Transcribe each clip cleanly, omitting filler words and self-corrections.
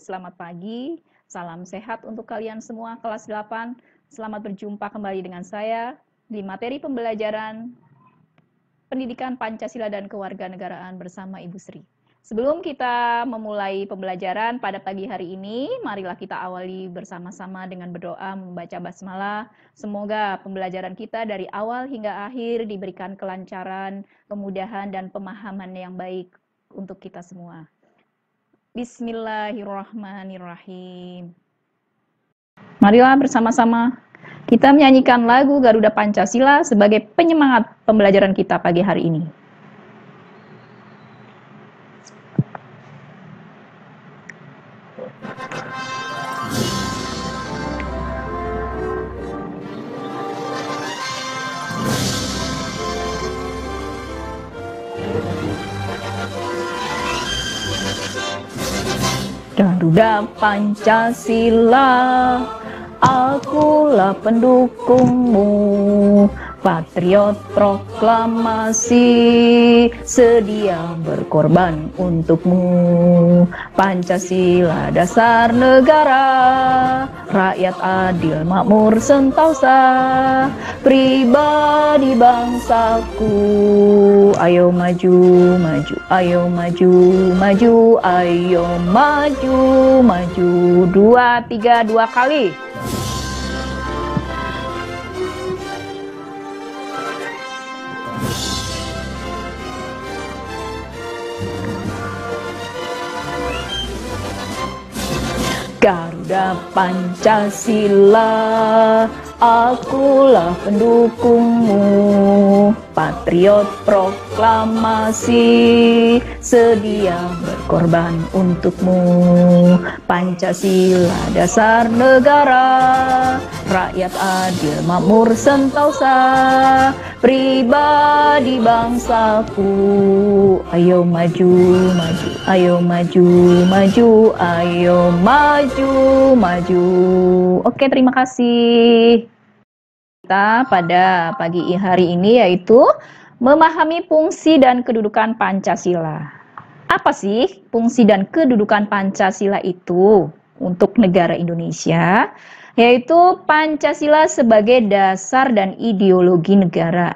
selamat pagi, salam sehat untuk kalian semua kelas 8. Selamat berjumpa kembali dengan saya di materi pembelajaran Pendidikan Pancasila dan Kewarganegaraan bersama Ibu Sri. Sebelum kita memulai pembelajaran pada pagi hari ini, marilah kita awali bersama-sama dengan berdoa membaca basmalah. Semoga pembelajaran kita dari awal hingga akhir diberikan kelancaran, kemudahan, dan pemahaman yang baik untuk kita semua. Bismillahirrahmanirrahim. Marilah bersama-sama kita menyanyikan lagu Garuda Pancasila sebagai penyemangat pembelajaran kita pagi hari ini. Garuda Pancasila, akulah pendukungmu, patriot proklamasi, sedia berkorban untukmu. Pancasila dasar negara, rakyat adil makmur sentosa, pribadi bangsaku. Ayo maju, maju, ayo maju, maju, ayo maju, maju. 2, 3, 2 kali. Garuda Pancasila, akulah pendukungmu, patriot proklamasi, sedia berkorban untukmu. Pancasila dasar negara, rakyat adil makmur sentosa, pribadi bangsaku. Ayo maju, maju, ayo maju, maju, ayo maju, maju. Oke, terima kasih. Kita pada pagi hari ini yaitu memahami fungsi dan kedudukan Pancasila. Apa sih fungsi dan kedudukan Pancasila itu untuk negara Indonesia? Yaitu Pancasila sebagai dasar dan ideologi negara.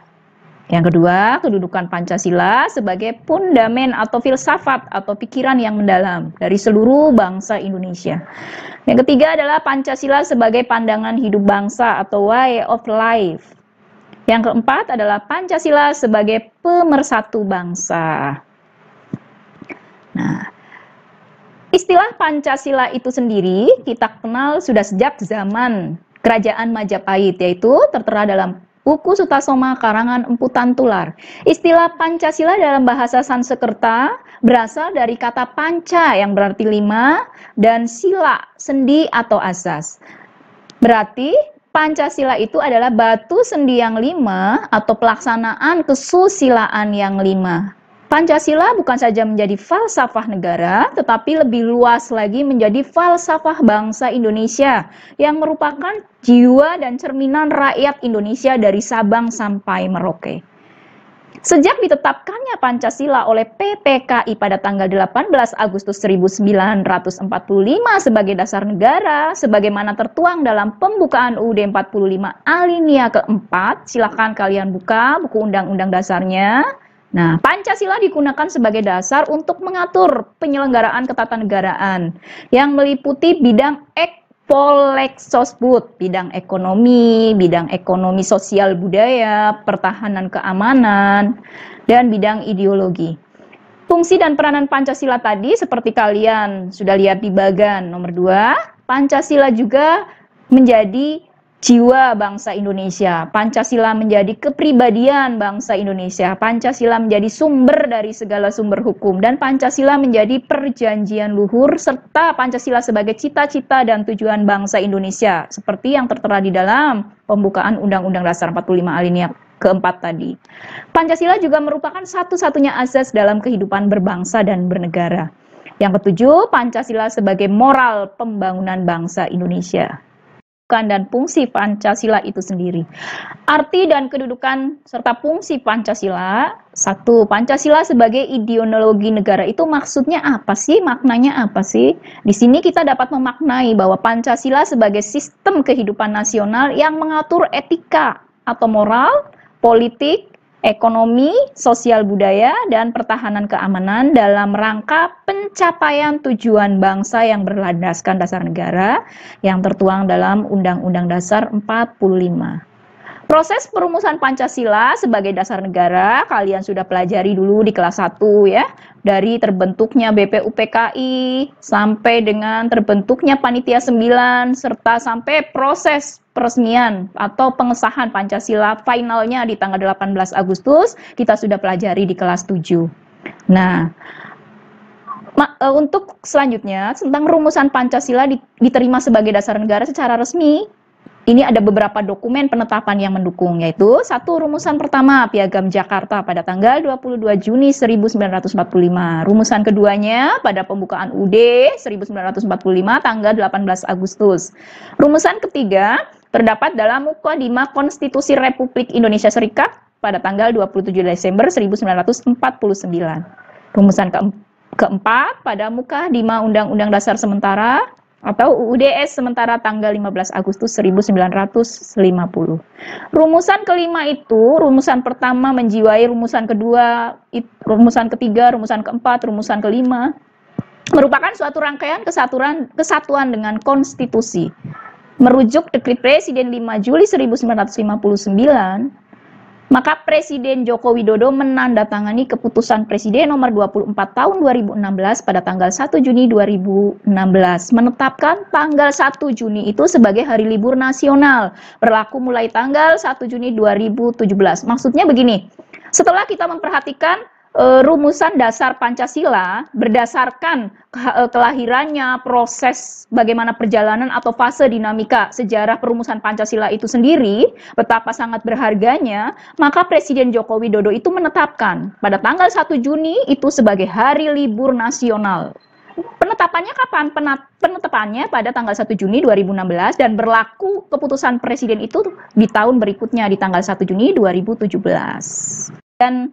Yang kedua, kedudukan Pancasila sebagai fundamen atau filsafat atau pikiran yang mendalam dari seluruh bangsa Indonesia. Yang ketiga adalah Pancasila sebagai pandangan hidup bangsa atau way of life. Yang keempat adalah Pancasila sebagai pemersatu bangsa. Nah, istilah Pancasila itu sendiri kita kenal sudah sejak zaman Kerajaan Majapahit, yaitu tertera dalam buku Sutasoma karangan Empu Tantular. Istilah Pancasila dalam bahasa Sanskerta berasal dari kata panca yang berarti 5 dan sila, sendi atau asas. Berarti Pancasila itu adalah batu sendi yang 5 atau pelaksanaan kesusilaan yang 5. Pancasila bukan saja menjadi falsafah negara, tetapi lebih luas lagi menjadi falsafah bangsa Indonesia yang merupakan jiwa dan cerminan rakyat Indonesia dari Sabang sampai Merauke. Sejak ditetapkannya Pancasila oleh PPKI pada tanggal 18 Agustus 1945 sebagai dasar negara, sebagaimana tertuang dalam pembukaan UUD 45 alinea keempat, silakan kalian buka buku undang-undang dasarnya. Nah, Pancasila digunakan sebagai dasar untuk mengatur penyelenggaraan ketatanegaraan yang meliputi bidang Ekpoleksosbud, bidang ekonomi sosial budaya, pertahanan keamanan, dan bidang ideologi. Fungsi dan peranan Pancasila tadi seperti kalian sudah lihat di bagan nomor 2, Pancasila juga menjadi jiwa bangsa Indonesia. Pancasila menjadi kepribadian bangsa Indonesia. Pancasila menjadi sumber dari segala sumber hukum. Dan Pancasila menjadi perjanjian luhur serta Pancasila sebagai cita-cita dan tujuan bangsa Indonesia. Seperti yang tertera di dalam pembukaan Undang-Undang Dasar 45 alinea keempat tadi. Pancasila juga merupakan satu-satunya asas dalam kehidupan berbangsa dan bernegara. Yang ketujuh, Pancasila sebagai moral pembangunan bangsa Indonesia. kedudukan dan fungsi Pancasila itu sendiri. Arti dan kedudukan serta fungsi Pancasila. 1. Pancasila sebagai ideologi negara itu maksudnya apa sih? Maknanya apa sih? Di sini kita dapat memaknai bahwa Pancasila sebagai sistem kehidupan nasional yang mengatur etika atau moral, politik, ekonomi, sosial budaya, dan pertahanan keamanan dalam rangka pencapaian tujuan bangsa yang berlandaskan dasar negara yang tertuang dalam Undang-Undang Dasar 45. Proses perumusan Pancasila sebagai dasar negara kalian sudah pelajari dulu di kelas 1 ya. Dari terbentuknya BPUPKI sampai dengan terbentuknya Panitia 9 serta sampai proses peresmian atau pengesahan Pancasila finalnya di tanggal 18 Agustus kita sudah pelajari di kelas 7. Nah, untuk selanjutnya tentang rumusan Pancasila diterima sebagai dasar negara secara resmi. Ini ada beberapa dokumen penetapan yang mendukung, yaitu 1. Rumusan pertama Piagam Jakarta pada tanggal 22 Juni 1945. Rumusan keduanya pada pembukaan UUD 1945 tanggal 18 Agustus. Rumusan ketiga terdapat dalam Mukadimah Konstitusi Republik Indonesia Serikat pada tanggal 27 Desember 1949. Rumusan keempat pada Mukadimah Undang-Undang Dasar Sementara atau UUDS sementara tanggal 15 Agustus 1950. Rumusan kelima itu, rumusan pertama menjiwai rumusan kedua, rumusan ketiga, rumusan keempat, rumusan kelima, merupakan suatu rangkaian kesatuan dengan konstitusi. Merujuk Dekrit Presiden 5 Juli 1959, maka Presiden Joko Widodo menandatangani keputusan Presiden nomor 24 tahun 2016 pada tanggal 1 Juni 2016 menetapkan tanggal 1 Juni itu sebagai hari libur nasional berlaku mulai tanggal 1 Juni 2017. Maksudnya begini, setelah kita memperhatikan rumusan dasar Pancasila berdasarkan kelahirannya, proses bagaimana perjalanan atau fase dinamika sejarah perumusan Pancasila itu sendiri, betapa sangat berharganya, maka Presiden Joko Widodo itu menetapkan pada tanggal 1 Juni itu sebagai hari libur nasional. Penetapannya kapan? Penetapannya pada tanggal 1 Juni 2016 dan berlaku keputusan Presiden itu di tahun berikutnya di tanggal 1 Juni 2017. Dan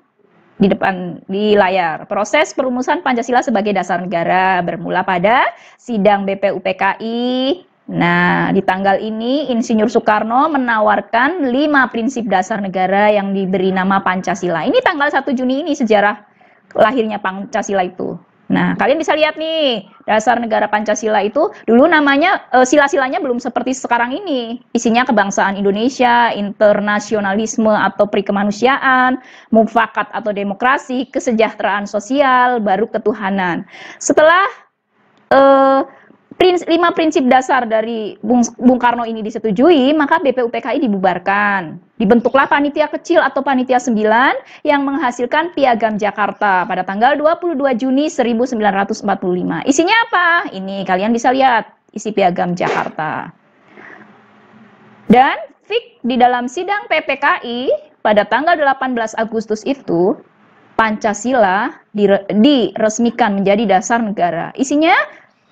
di layar, proses perumusan Pancasila sebagai dasar negara bermula pada sidang BPUPKI. Nah, di tanggal ini Insinyur Soekarno menawarkan 5 prinsip dasar negara yang diberi nama Pancasila. Ini tanggal 1 Juni ini sejarah lahirnya Pancasila itu. Nah, kalian bisa lihat nih, dasar negara Pancasila itu dulu namanya, sila-silanya belum seperti sekarang ini. Isinya kebangsaan Indonesia, internasionalisme atau perikemanusiaan, mufakat atau demokrasi, kesejahteraan sosial, baru ketuhanan. Setelah 5 prinsip dasar dari Bung Karno ini disetujui, maka BPUPKI dibubarkan. Dibentuklah panitia kecil atau panitia 9 yang menghasilkan Piagam Jakarta pada tanggal 22 Juni 1945. Isinya apa? Ini kalian bisa lihat isi Piagam Jakarta. Dan di dalam sidang PPKI pada tanggal 18 Agustus itu Pancasila diresmikan menjadi dasar negara. Isinya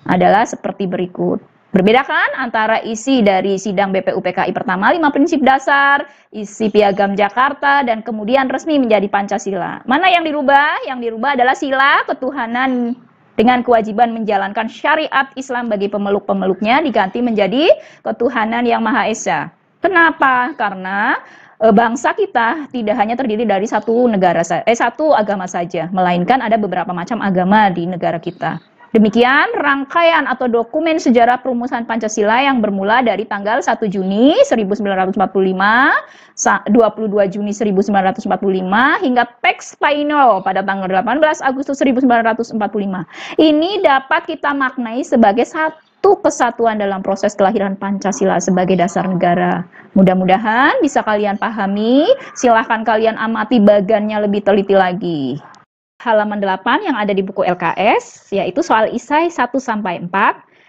adalah seperti berikut. Berbedakan antara isi dari sidang BPUPKI pertama 5 prinsip dasar, isi Piagam Jakarta, dan kemudian resmi menjadi Pancasila. Mana yang dirubah? Yang dirubah adalah sila ketuhanan dengan kewajiban menjalankan syariat Islam bagi pemeluk-pemeluknya diganti menjadi ketuhanan yang Maha Esa. Kenapa? Karena bangsa kita tidak hanya terdiri dari satu agama saja, melainkan ada beberapa macam agama di negara kita. Demikian rangkaian atau dokumen sejarah perumusan Pancasila yang bermula dari tanggal 1 Juni 1945, 22 Juni 1945, hingga teks final pada tanggal 18 Agustus 1945. Ini dapat kita maknai sebagai satu kesatuan dalam proses kelahiran Pancasila sebagai dasar negara. Mudah-mudahan bisa kalian pahami, silahkan kalian amati bagannya lebih teliti lagi. Halaman 8 yang ada di buku LKS, yaitu soal isai 1-4.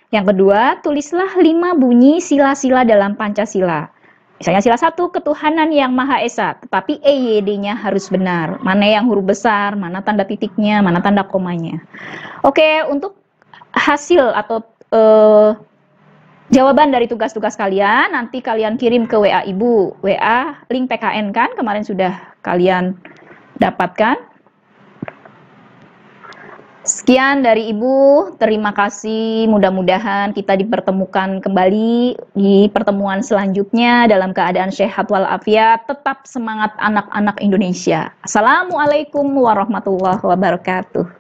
Yang kedua, tulislah 5 bunyi sila-sila dalam Pancasila. Misalnya sila 1, ketuhanan yang Maha Esa, tetapi EYD-nya harus benar. Mana yang huruf besar, mana tanda titiknya, mana tanda komanya. Oke, untuk hasil atau Jawaban dari tugas-tugas kalian nanti kalian kirim ke WA Ibu. WA link PKN kan kemarin sudah kalian dapatkan. Sekian dari Ibu, terima kasih. Mudah-mudahan kita dipertemukan kembali di pertemuan selanjutnya dalam keadaan sehat walafiat. Tetap semangat anak-anak Indonesia. Assalamualaikum warahmatullahi wabarakatuh.